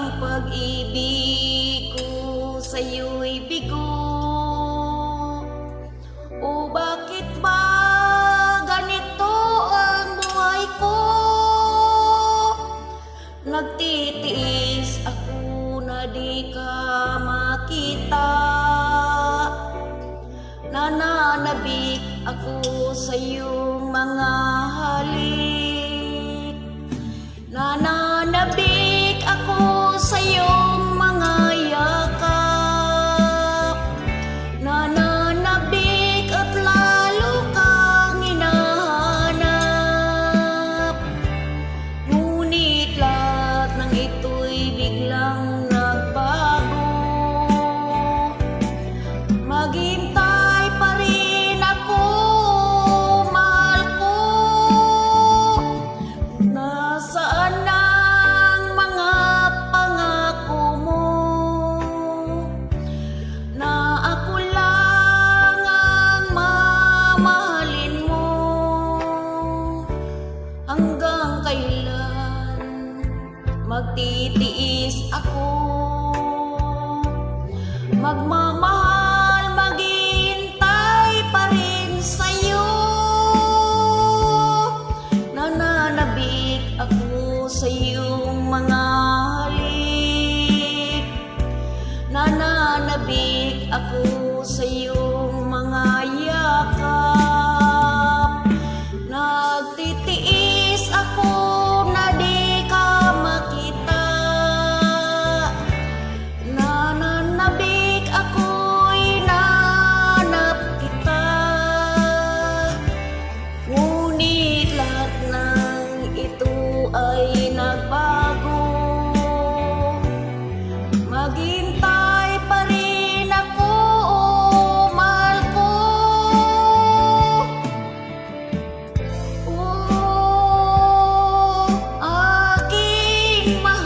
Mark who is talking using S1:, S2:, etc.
S1: ang pag-ibig ko sa'yo'y bigo? O bakit ba ganito ang buhay ko? Nagtitiis ako na di ka makita. Nananabik ako sa iyong mga halik. Nananabik ako sa iyong mga yakap. Nananabik at lalo kang hinahanap. Ngunit lahat ng ito'y biglang nagbago. Maghintay pa rin ako, mahal ko. Nasaan ang mga pangako mo? Na ako lang ang mamahalin mo. Hanggang kailan magtitiis ako? Magmamahal, maghihintay pa rin sa'yo. Nananabik ako sa iyong mga halik. Nananabik ako sa iyong mga yakap. Nagtitiis ako na di ka makita. Nananabik ako'y nanap kita. Ngunit lahat ng ito ay nagbago. Maghintay pa rin ako, mahal ko. Oh, aking mahal.